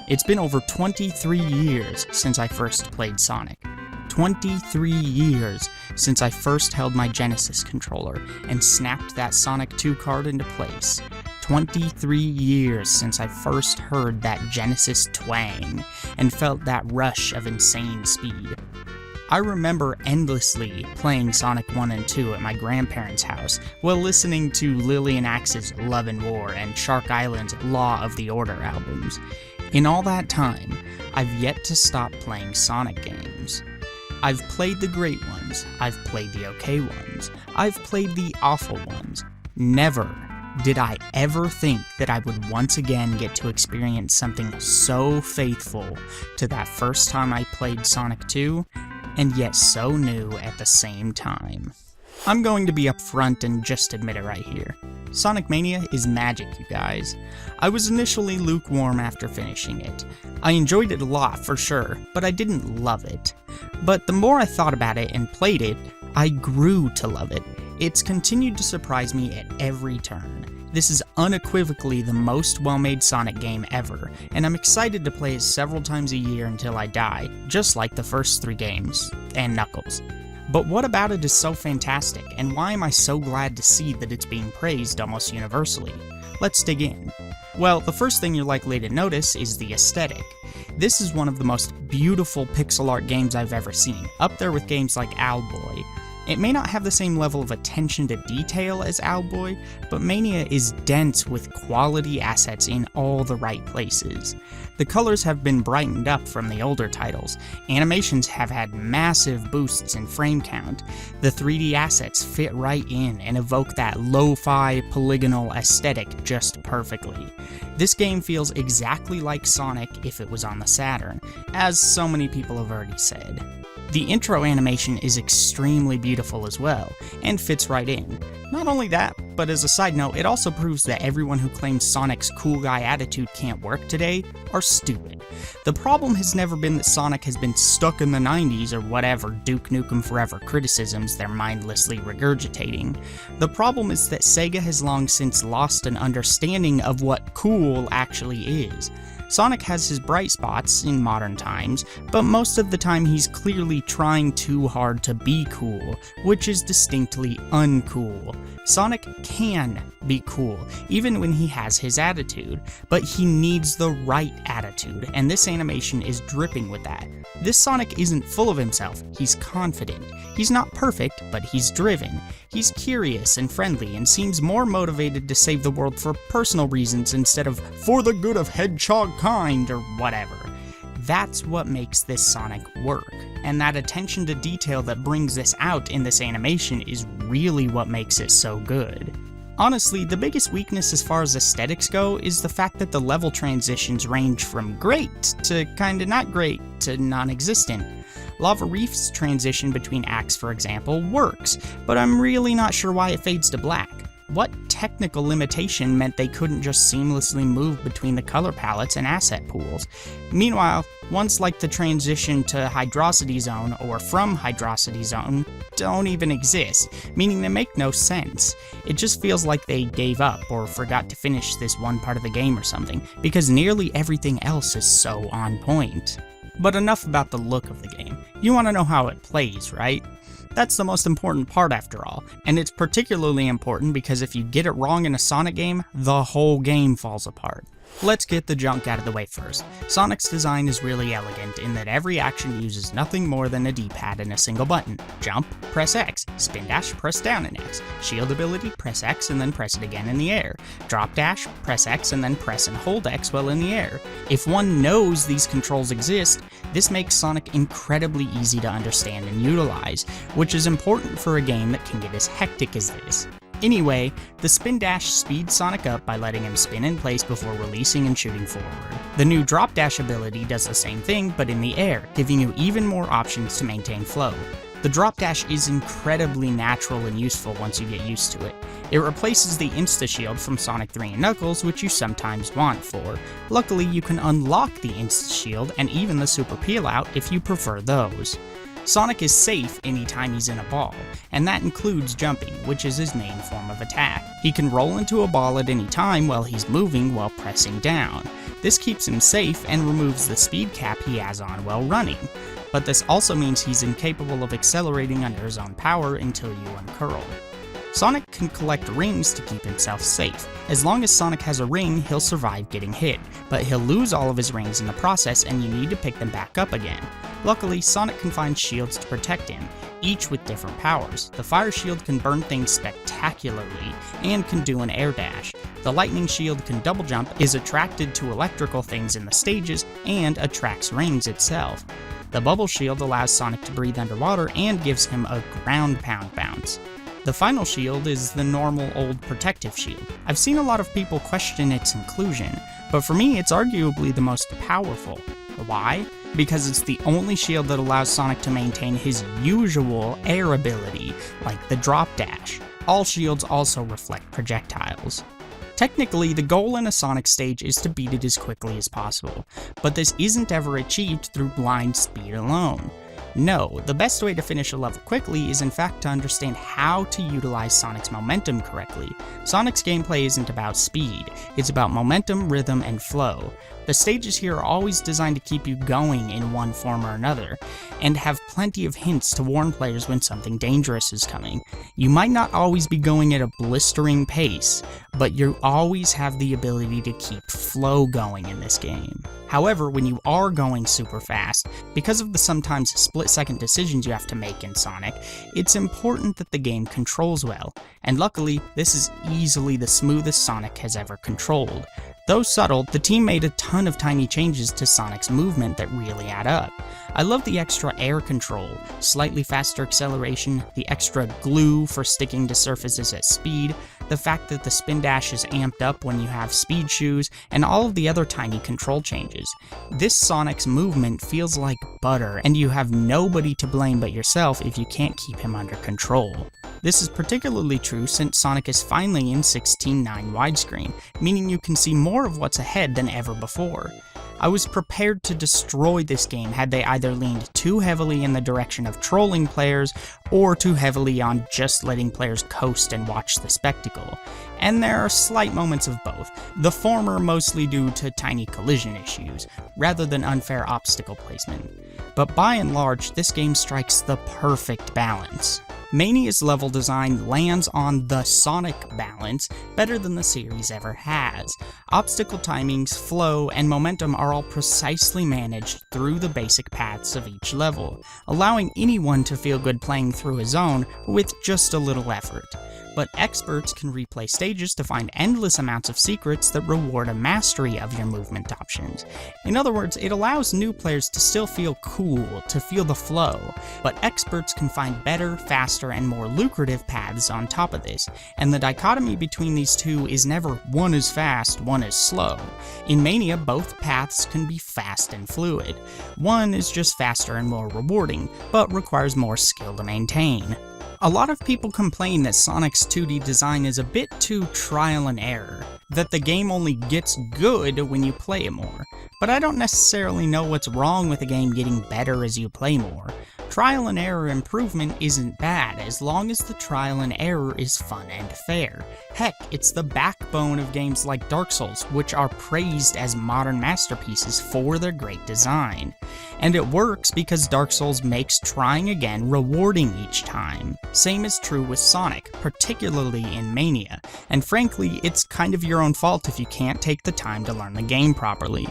It's been over 23 years since I first played Sonic. 23 years since I first held my Genesis controller and snapped that Sonic 2 card into place. 23 years since I first heard that Genesis twang and felt that rush of insane speed. I remember endlessly playing Sonic 1 and 2 at my grandparents' house while listening to Lillian Axe's Love and War and Shark Island's Law of the Order albums. In all that time, I've yet to stop playing Sonic games. I've played the great ones, I've played the okay ones, I've played the awful ones. Never did I ever think that I would once again get to experience something so faithful to that first time I played Sonic 2, and yet so new at the same time. I'm going to be upfront and just admit it right here. Sonic Mania is magic, you guys. I was initially lukewarm after finishing it. I enjoyed it a lot, for sure, but I didn't love it. But the more I thought about it and played it, I grew to love it. It's continued to surprise me at every turn. This is unequivocally the most well-made Sonic game ever, and I'm excited to play it several times a year until I die, just like the first 3 games, and Knuckles. But what about it is so fantastic, and why am I so glad to see that it's being praised almost universally? Let's dig in. Well, the first thing you're likely to notice is the aesthetic. This is one of the most beautiful pixel art games I've ever seen, up there with games like Owlboy. It may not have the same level of attention to detail as Owlboy, but Mania is dense with quality assets in all the right places. The colors have been brightened up from the older titles, animations have had massive boosts in frame count, the 3D assets fit right in and evoke that lo-fi polygonal aesthetic just perfectly. This game feels exactly like Sonic if it was on the Saturn, as so many people have already said. The intro animation is extremely beautiful as well, and fits right in. Not only that, but as a side note, it also proves that everyone who claims Sonic's cool guy attitude can't work today are stupid. The problem has never been that Sonic has been stuck in the 90s or whatever Duke Nukem Forever criticisms they're mindlessly regurgitating. The problem is that Sega has long since lost an understanding of what cool actually is. Sonic has his bright spots in modern times, but most of the time he's clearly trying too hard to be cool, which is distinctly uncool. Sonic can be cool, even when he has his attitude, but he needs the right attitude, and this animation is dripping with that. This Sonic isn't full of himself, he's confident. He's not perfect, but he's driven. He's curious and friendly and seems more motivated to save the world for personal reasons instead of for the good of hedgehog kind or whatever. That's what makes this Sonic work, and that attention to detail that brings this out in this animation is really what makes it so good. Honestly, the biggest weakness as far as aesthetics go is the fact that the level transitions range from great to kinda not great to non-existent. Lava Reef's transition between acts, for example, works, but I'm really not sure why it fades to black. What technical limitation meant they couldn't just seamlessly move between the color palettes and asset pools? Meanwhile, ones like the transition to Hydrocity Zone or from Hydrocity Zone don't even exist, meaning they make no sense. It just feels like they gave up or forgot to finish this one part of the game or something, because nearly everything else is so on point. But enough about the look of the game. You want to know how it plays, right? That's the most important part after all, and it's particularly important because if you get it wrong in a Sonic game, the whole game falls apart. Let's get the junk out of the way first. Sonic's design is really elegant in that every action uses nothing more than a D-pad and a single button. Jump, press X. Spin dash, press down and X. Shield ability, press X and then press it again in the air. Drop dash, press X and then press and hold X while in the air. If one knows these controls exist, this makes Sonic incredibly easy to understand and utilize, which is important for a game that can get as hectic as this. Anyway, the spin dash speeds Sonic up by letting him spin in place before releasing and shooting forward. The new drop dash ability does the same thing, but in the air, giving you even more options to maintain flow. The drop dash is incredibly natural and useful once you get used to it. It replaces the insta-shield from Sonic 3 and Knuckles, which you sometimes want for. Luckily, you can unlock the insta-shield and even the super peel-out if you prefer those. Sonic is safe anytime he's in a ball, and that includes jumping, which is his main form of attack. He can roll into a ball at any time while he's moving while pressing down. This keeps him safe and removes the speed cap he has on while running, but this also means he's incapable of accelerating under his own power until you uncurl. Sonic can collect rings to keep himself safe. As long as Sonic has a ring, he'll survive getting hit, but he'll lose all of his rings in the process and you need to pick them back up again. Luckily, Sonic can find shields to protect him, each with different powers. The fire shield can burn things spectacularly and can do an air dash. The lightning shield can double jump, is attracted to electrical things in the stages, and attracts rings itself. The bubble shield allows Sonic to breathe underwater and gives him a ground pound bounce. The final shield is the normal old protective shield. I've seen a lot of people question its inclusion, but for me it's arguably the most powerful. Why? Because it's the only shield that allows Sonic to maintain his usual air ability, like the drop dash. All shields also reflect projectiles. Technically, the goal in a Sonic stage is to beat it as quickly as possible, but this isn't ever achieved through blind speed alone. No, the best way to finish a level quickly is in fact to understand how to utilize Sonic's momentum correctly. Sonic's gameplay isn't about speed, it's about momentum, rhythm, and flow. The stages here are always designed to keep you going in one form or another, and have plenty of hints to warn players when something dangerous is coming. You might not always be going at a blistering pace, but you always have the ability to keep flow going in this game. However, when you are going super fast, because of the sometimes split-second decisions you have to make in Sonic, it's important that the game controls well, and luckily, this is easily the smoothest Sonic has ever controlled. Though subtle, the team made a ton of tiny changes to Sonic's movement that really add up. I love the extra air control, slightly faster acceleration, the extra glue for sticking to surfaces at speed, the fact that the spin dash is amped up when you have speed shoes, and all of the other tiny control changes. This Sonic's movement feels like butter, and you have nobody to blame but yourself if you can't keep him under control. This is particularly true since Sonic is finally in 16:9 widescreen, meaning you can see more of what's ahead than ever before. I was prepared to destroy this game had they either leaned too heavily in the direction of trolling players, or too heavily on just letting players coast and watch the spectacle. And there are slight moments of both, the former mostly due to tiny collision issues, rather than unfair obstacle placement. But by and large, this game strikes the perfect balance. Mania's level design lands on the Sonic balance better than the series ever has. Obstacle timings, flow, and momentum are all precisely managed through the basic paths of each level, allowing anyone to feel good playing through a zone with just a little effort. But experts can replay stages to find endless amounts of secrets that reward a mastery of your movement options. In other words, it allows new players to still feel cool, to feel the flow, but experts can find better, faster, and more lucrative paths on top of this, and the dichotomy between these two is never one is fast, one is slow. In Mania, both paths can be fast and fluid. One is just faster and more rewarding, but requires more skill to maintain. A lot of people complain that Sonic's 2D design is a bit too trial and error, that the game only gets good when you play it more, but I don't necessarily know what's wrong with the game getting better as you play more. Trial and error improvement isn't bad as long as the trial and error is fun and fair. Heck, it's the backbone of games like Dark Souls, which are praised as modern masterpieces for their great design. And it works because Dark Souls makes trying again rewarding each time. Same is true with Sonic, particularly in Mania, and frankly, it's kind of your own fault if you can't take the time to learn the game properly.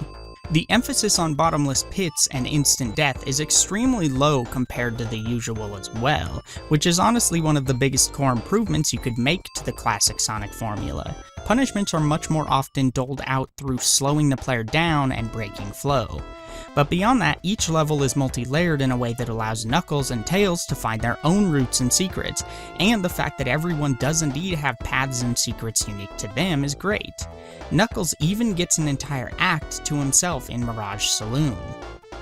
The emphasis on bottomless pits and instant death is extremely low compared to the usual as well, which is honestly one of the biggest core improvements you could make to the classic Sonic formula. Punishments are much more often doled out through slowing the player down and breaking flow. But beyond that, each level is multi-layered in a way that allows Knuckles and Tails to find their own routes and secrets, and the fact that everyone does indeed have paths and secrets unique to them is great. Knuckles even gets an entire act to himself in Mirage Saloon.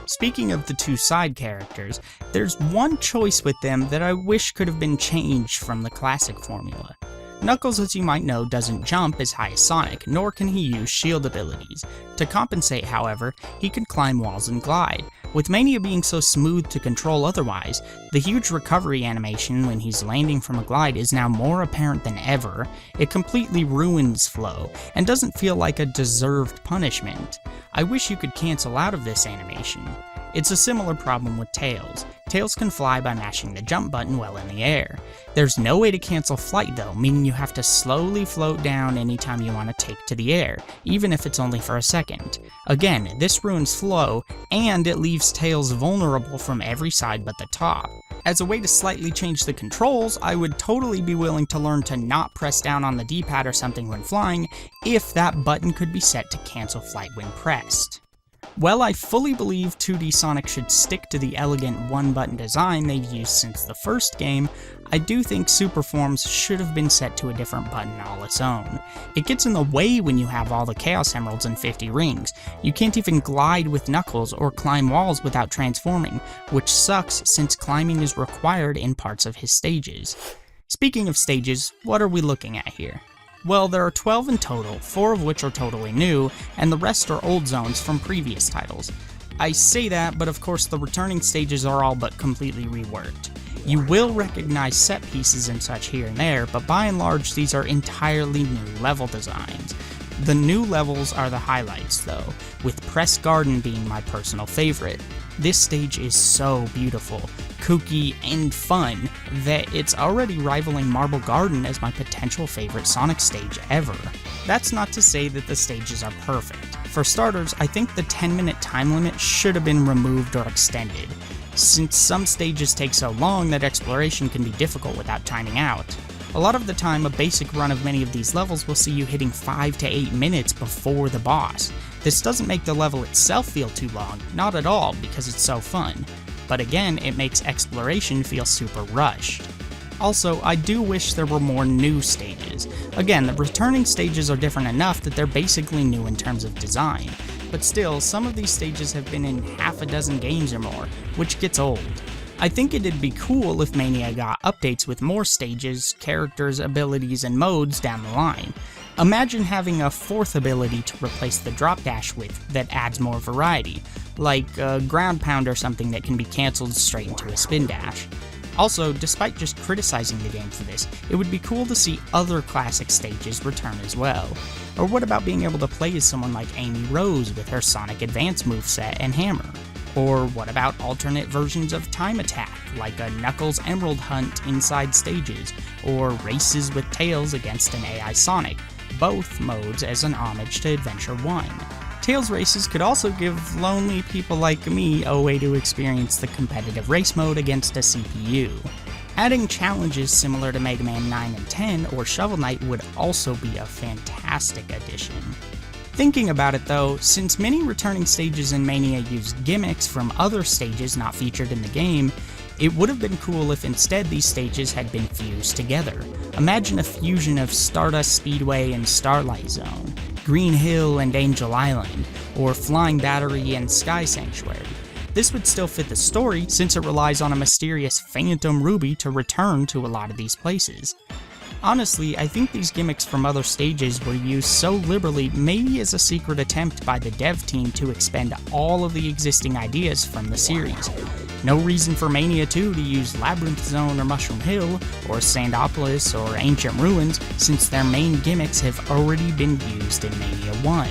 Speaking of the two side characters, there's one choice with them that I wish could have been changed from the classic formula. Knuckles, as you might know, doesn't jump as high as Sonic, nor can he use shield abilities. To compensate, however, he can climb walls and glide. With Mania being so smooth to control otherwise, the huge recovery animation when he's landing from a glide is now more apparent than ever. It completely ruins flow, and doesn't feel like a deserved punishment. I wish you could cancel out of this animation. It's a similar problem with Tails. Tails can fly by mashing the jump button while in the air. There's no way to cancel flight though, meaning you have to slowly float down anytime you want to take to the air, even if it's only for a second. Again, this ruins flow, and it leaves Tails vulnerable from every side but the top. As a way to slightly change the controls, I would totally be willing to learn to not press down on the D-pad or something when flying, if that button could be set to cancel flight when pressed. While I fully believe 2D Sonic should stick to the elegant one-button design they've used since the first game, I do think Super Forms should have been set to a different button all its own. It gets in the way when you have all the Chaos Emeralds and 50 rings. You can't even glide with Knuckles or climb walls without transforming, which sucks since climbing is required in parts of his stages. Speaking of stages, what are we looking at here? Well, there are 12 in total, 4 of which are totally new, and the rest are old zones from previous titles. I say that, but of course the returning stages are all but completely reworked. You will recognize set pieces and such here and there, but by and large these are entirely new level designs. The new levels are the highlights though, with Press Garden being my personal favorite. This stage is so beautiful, kooky, and fun that it's already rivaling Marble Garden as my potential favorite Sonic stage ever. That's not to say that the stages are perfect. For starters, I think the 10-minute time limit should have been removed or extended, since some stages take so long that exploration can be difficult without timing out. A lot of the time, a basic run of many of these levels will see you hitting 5 to 8 minutes before the boss. This doesn't make the level itself feel too long, not at all, because it's so fun. But again, it makes exploration feel super rushed. Also, I do wish there were more new stages. Again, the returning stages are different enough that they're basically new in terms of design. But still, some of these stages have been in half a dozen games or more, which gets old. I think it'd be cool if Mania got updates with more stages, characters, abilities, and modes down the line. Imagine having a fourth ability to replace the drop dash with that adds more variety, like a ground pound or something that can be cancelled straight into a spin dash. Also, despite just criticizing the game for this, it would be cool to see other classic stages return as well. Or what about being able to play as someone like Amy Rose with her Sonic Advance moveset and hammer? Or what about alternate versions of Time Attack, like a Knuckles Emerald Hunt inside stages, or races with Tails against an AI Sonic, both modes as an homage to Adventure 1. Tails races could also give lonely people like me a way to experience the competitive race mode against a CPU. Adding challenges similar to Mega Man 9 and 10 or Shovel Knight would also be a fantastic addition. Thinking about it though, since many returning stages in Mania use gimmicks from other stages not featured in the game, it would have been cool if instead these stages had been fused together. Imagine a fusion of Stardust, Speedway, and Starlight Zone, Green Hill and Angel Island, or Flying Battery and Sky Sanctuary. This would still fit the story since it relies on a mysterious Phantom Ruby to return to a lot of these places. Honestly, I think these gimmicks from other stages were used so liberally maybe as a secret attempt by the dev team to expend all of the existing ideas from the series. No reason for Mania 2 to use Labyrinth Zone or Mushroom Hill, or Sandopolis or Ancient Ruins, since their main gimmicks have already been used in Mania 1.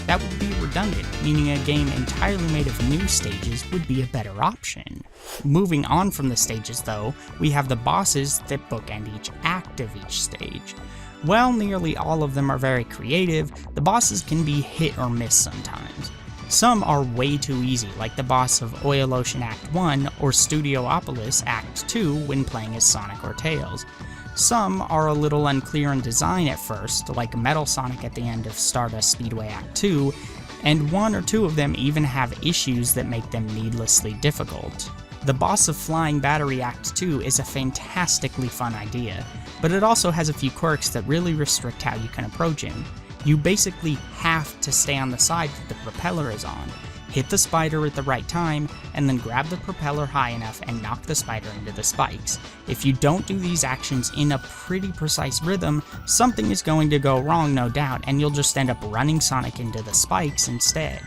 That would be redundant, meaning a game entirely made of new stages would be a better option. Moving on from the stages though, we have the bosses that bookend each act of each stage. While nearly all of them are very creative, the bosses can be hit or miss sometimes. Some are way too easy, like the boss of Oil Ocean Act 1 or Studiopolis Act 2 when playing as Sonic or Tails. Some are a little unclear in design at first, like Metal Sonic at the end of Stardust Speedway Act 2, and one or two of them even have issues that make them needlessly difficult. The boss of Flying Battery Act 2 is a fantastically fun idea, but it also has a few quirks that really restrict how you can approach him. You basically have to stay on the side that the propeller is on. hit the spider at the right time, and then grab the propeller high enough and knock the spider into the spikes. If you don't do these actions in a pretty precise rhythm, something is going to go wrong, no doubt, and you'll just end up running Sonic into the spikes instead.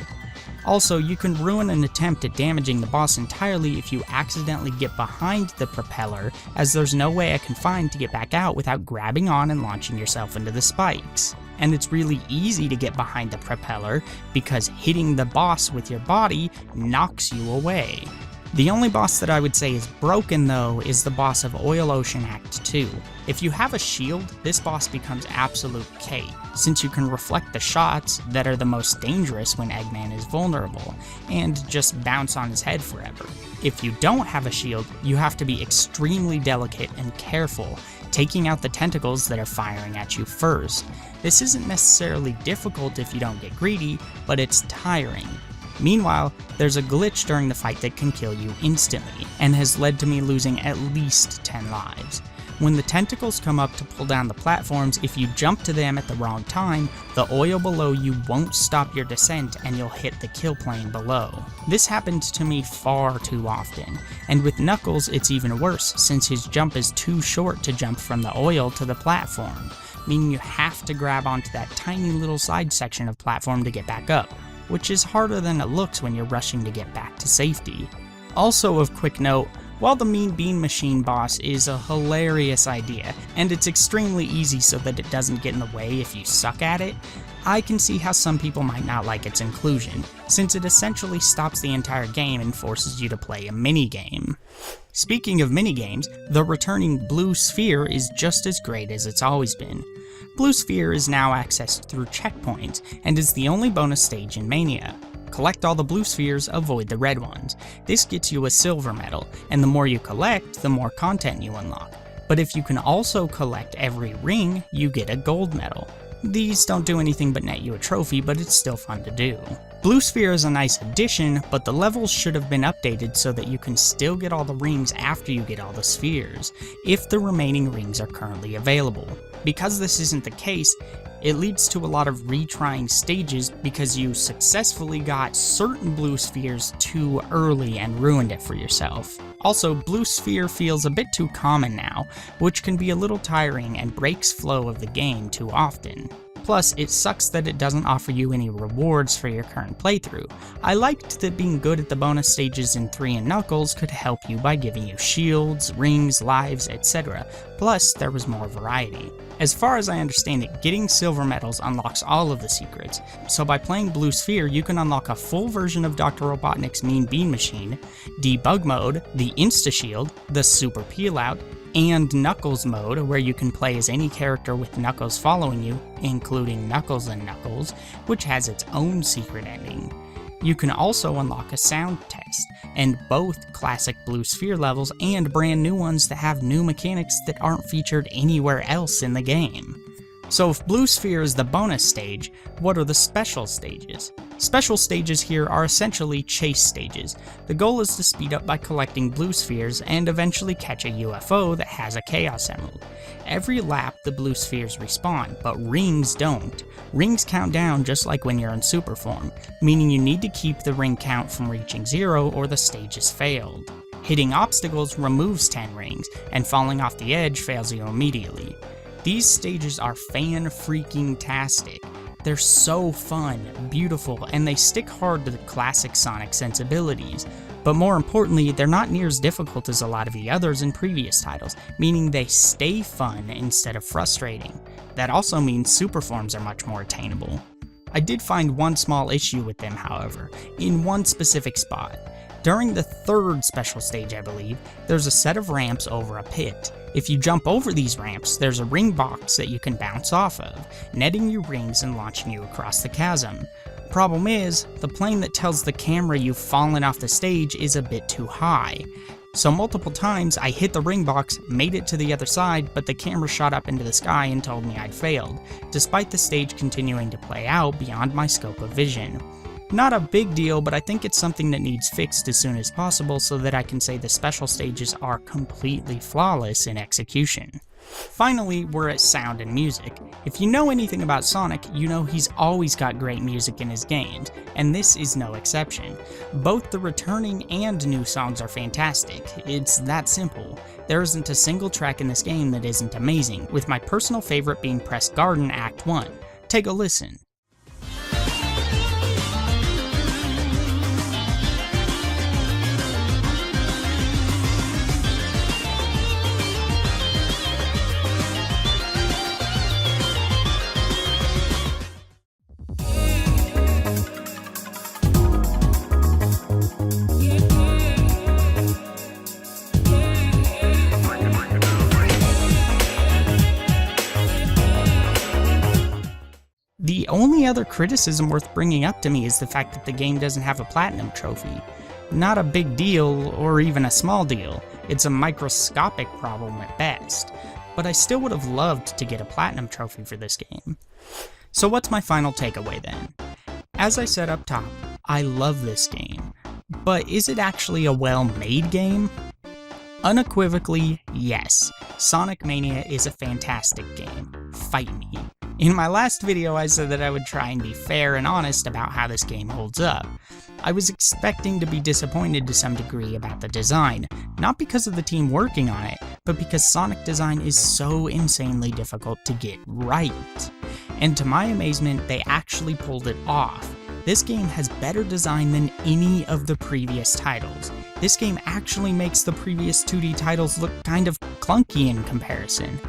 Also, you can ruin an attempt at damaging the boss entirely if you accidentally get behind the propeller, as there's no way I can find to get back out without grabbing on and launching yourself into the spikes. And it's really easy to get behind the propeller because hitting the boss with your body knocks you away. The only boss that I would say is broken though is the boss of Oil Ocean Act 2. If you have a shield, this boss becomes absolute K, since you can reflect the shots that are the most dangerous when Eggman is vulnerable, and just bounce on his head forever. If you don't have a shield, you have to be extremely delicate and careful, taking out the tentacles that are firing at you first. This isn't necessarily difficult if you don't get greedy, but it's tiring. Meanwhile, there's a glitch during the fight that can kill you instantly, and has led to me losing at least 10 lives. When the tentacles come up to pull down the platforms, if you jump to them at the wrong time, the oil below you won't stop your descent and you'll hit the kill plane below. This happened to me far too often, and with Knuckles it's even worse since his jump is too short to jump from the oil to the platform, meaning you have to grab onto that tiny little side section of platform to get back up, which is harder than it looks when you're rushing to get back to safety. Also of quick note, while the Mean Bean Machine boss is a hilarious idea, and it's extremely easy so that it doesn't get in the way if you suck at it, I can see how some people might not like its inclusion, since it essentially stops the entire game and forces you to play a minigame. Speaking of minigames, the returning Blue Sphere is just as great as it's always been. Blue Sphere is now accessed through checkpoints, and is the only bonus stage in Mania. Collect all the blue spheres, avoid the red ones. This gets you a silver medal, and the more you collect, the more content you unlock. But if you can also collect every ring, you get a gold medal. These don't do anything but net you a trophy, but it's still fun to do. Blue Sphere is a nice addition, but the levels should have been updated so that you can still get all the rings after you get all the spheres, if the remaining rings are currently available. Because this isn't the case, it leads to a lot of retrying stages because you successfully got certain blue spheres too early and ruined it for yourself. Also, Blue Sphere feels a bit too common now, which can be a little tiring and breaks flow of the game too often. Plus, it sucks that it doesn't offer you any rewards for your current playthrough. I liked that being good at the bonus stages in 3 and Knuckles could help you by giving you shields, rings, lives, etc. Plus, there was more variety. As far as I understand it, getting silver medals unlocks all of the secrets, so by playing Blue Sphere you can unlock a full version of Dr. Robotnik's Mean Bean Machine, Debug Mode, the Insta Shield, the Super Peel Out, and Knuckles Mode, where you can play as any character with Knuckles following you, including Knuckles and Knuckles, which has its own secret ending. You can also unlock a sound test, and both classic Blue Sphere levels and brand new ones that have new mechanics that aren't featured anywhere else in the game. So if Blue Sphere is the bonus stage, what are the special stages? Special stages here are essentially chase stages. The goal is to speed up by collecting blue spheres and eventually catch a UFO that has a Chaos Emerald. Every lap the blue spheres respawn, but rings don't. Rings count down just like when you're in super form, meaning you need to keep the ring count from reaching 0 or the stage is failed. Hitting obstacles removes 10 rings, and falling off the edge fails you immediately. These stages are fan-freaking-tastic. They're so fun, beautiful, and they stick hard to the classic Sonic sensibilities. But more importantly, they're not near as difficult as a lot of the others in previous titles, meaning they stay fun instead of frustrating. That also means super forms are much more attainable. I did find one small issue with them, however, in one specific spot. During the 3rd special stage, I believe, there's a set of ramps over a pit. If you jump over these ramps, there's a ring box that you can bounce off of, netting you rings and launching you across the chasm. Problem is, the plane that tells the camera you've fallen off the stage is a bit too high. So multiple times I hit the ring box, made it to the other side, but the camera shot up into the sky and told me I'd failed, despite the stage continuing to play out beyond my scope of vision. Not a big deal, but I think it's something that needs fixed as soon as possible so that I can say the special stages are completely flawless in execution. Finally, we're at sound and music. If you know anything about Sonic, you know he's always got great music in his games, and this is no exception. Both the returning and new songs are fantastic. It's that simple. There isn't a single track in this game that isn't amazing, with my personal favorite being Press Garden Act 1. Take a listen. The only other criticism worth bringing up to me is the fact that the game doesn't have a platinum trophy. Not a big deal, or even a small deal. It's a microscopic problem at best. But I still would have loved to get a platinum trophy for this game. So what's my final takeaway then? As I said up top, I love this game. But is it actually a well-made game? Unequivocally, yes. Sonic Mania is a fantastic game. Fight me. In my last video, I said that I would try and be fair and honest about how this game holds up. I was expecting to be disappointed to some degree about the design, not because of the team working on it, but because Sonic design is so insanely difficult to get right. And to my amazement, they actually pulled it off. This game has better design than any of the previous titles. This game actually makes the previous 2D titles look kind of clunky in comparison.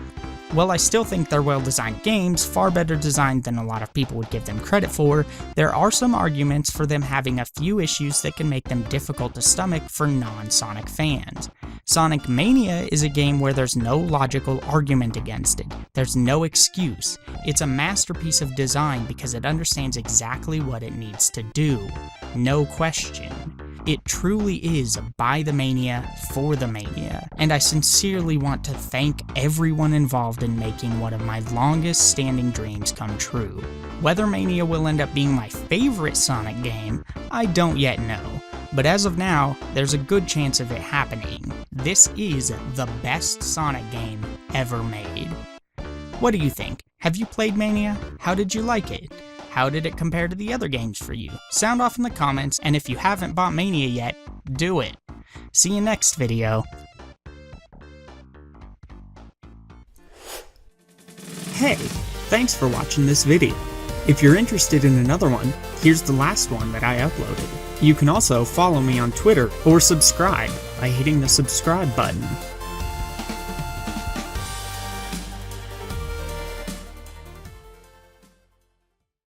While I still think they're well-designed games, far better designed than a lot of people would give them credit for, there are some arguments for them having a few issues that can make them difficult to stomach for non-Sonic fans. Sonic Mania is a game where there's no logical argument against it. There's no excuse. It's a masterpiece of design because it understands exactly what it needs to do. No question. It truly is by the Mania, for the Mania, and I sincerely want to thank everyone involved in making one of my longest standing dreams come true. Whether Mania will end up being my favorite Sonic game, I don't yet know, but as of now, there's a good chance of it happening. This is the best Sonic game ever made. What do you think? Have you played Mania? How did you like it? How did it compare to the other games for you? Sound off in the comments, and if you haven't bought Mania yet, do it. See you next video. Hey, thanks for watching this video. If you're interested in another one, here's the last one that I uploaded. You can also follow me on Twitter or subscribe by hitting the subscribe button.